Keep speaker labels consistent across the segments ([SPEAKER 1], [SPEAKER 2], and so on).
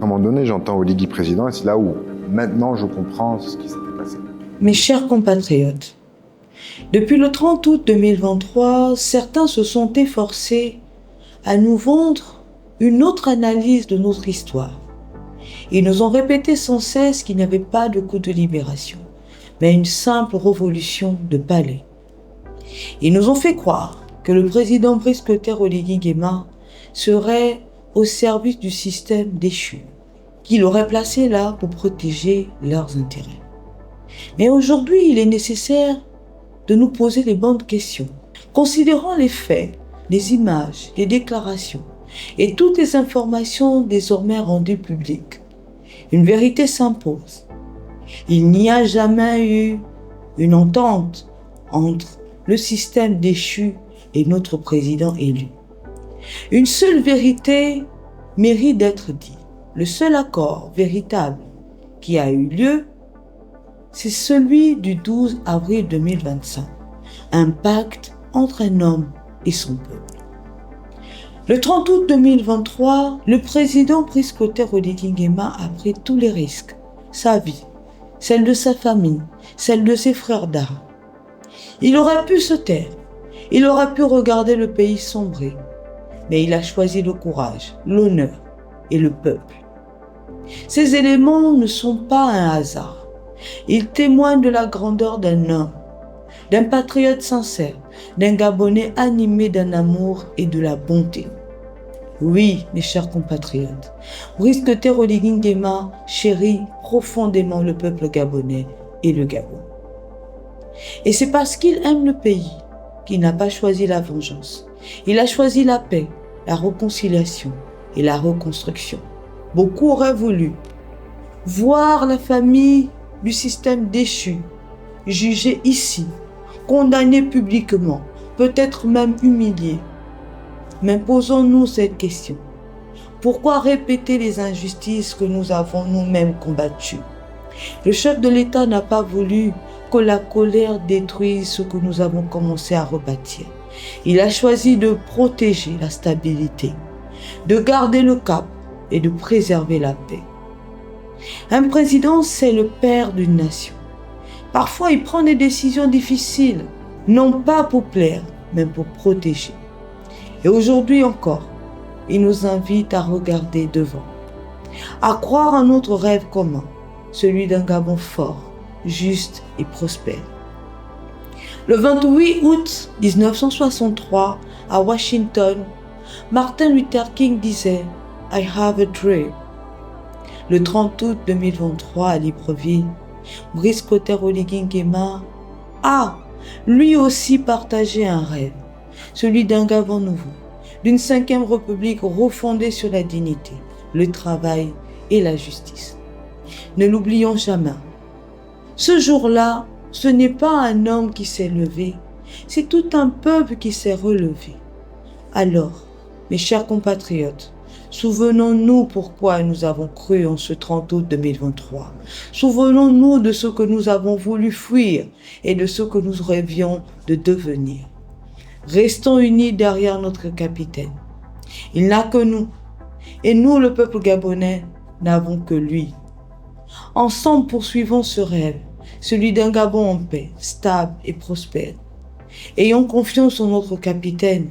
[SPEAKER 1] À un moment donné, j'entends Oligui président et c'est là où maintenant je comprends ce qui s'était passé.
[SPEAKER 2] Mes chers compatriotes, depuis le 30 août 2023, certains se sont efforcés à nous vendre une autre analyse de notre histoire. Ils nous ont répété sans cesse qu'il n'y avait pas de coup de libération, mais une simple révolution de palais. Ils nous ont fait croire que le président Brice Clotaire Oligui Nguema serait au service du système déchu, qu'il aurait placé là pour protéger leurs intérêts. Mais aujourd'hui, il est nécessaire de nous poser les bonnes questions. Considérant les faits, les images, les déclarations et toutes les informations désormais rendues publiques, une vérité s'impose. Il n'y a jamais eu une entente entre le système déchu et notre président élu. Une seule vérité mérite d'être dite. Le seul accord véritable qui a eu lieu, c'est celui du 12 avril 2025, un pacte entre un homme et son peuple. Le 30 août 2023, le président Brice Clotaire Oligui Nguema a pris tous les risques, sa vie, celle de sa famille, celle de ses frères d'armes. Il aurait pu se taire, il aurait pu regarder le pays sombrer, mais il a choisi le courage, l'honneur et le peuple. Ces éléments ne sont pas un hasard. Ils témoignent de la grandeur d'un homme, d'un patriote sincère, d'un Gabonais animé d'un amour et de la bonté. Oui, mes chers compatriotes, Brice Clotaire Oligui Nguema chérit profondément le peuple gabonais et le Gabon. Et c'est parce qu'il aime le pays qu'il n'a pas choisi la vengeance. Il a choisi la paix, la réconciliation et la reconstruction. Beaucoup auraient voulu voir la famille du système déchu, jugée ici, condamnée publiquement, peut-être même humiliée. Mais posons-nous cette question. Pourquoi répéter les injustices que nous avons nous-mêmes combattues? Le chef de l'État n'a pas voulu que la colère détruise ce que nous avons commencé à rebâtir. Il a choisi de protéger la stabilité, de garder le cap et de préserver la paix. Un président, c'est le père d'une nation. Parfois, il prend des décisions difficiles, non pas pour plaire, mais pour protéger. Et aujourd'hui encore, il nous invite à regarder devant, à croire en notre rêve commun, celui d'un Gabon fort, juste et prospère. Le 28 août 1963, à Washington, Martin Luther King disait « I have a dream ». Le 30 août 2023, à Libreville, Brice Clotaire Oligui Nguema a lui aussi partagé un rêve, celui d'un Gabon nouveau, d'une 5e République refondée sur la dignité, le travail et la justice. Ne l'oublions jamais. Ce jour-là, ce n'est pas un homme qui s'est levé, c'est tout un peuple qui s'est relevé. Alors, mes chers compatriotes, souvenons-nous pourquoi nous avons cru en ce 30 août 2023. Souvenons-nous de ce que nous avons voulu fuir et de ce que nous rêvions de devenir. Restons unis derrière notre capitaine. Il n'a que nous, et nous, le peuple gabonais, n'avons que lui. Ensemble, poursuivons ce rêve, celui d'un Gabon en paix, stable et prospère. Ayons confiance en notre capitaine,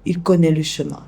[SPEAKER 2] il connaît le chemin.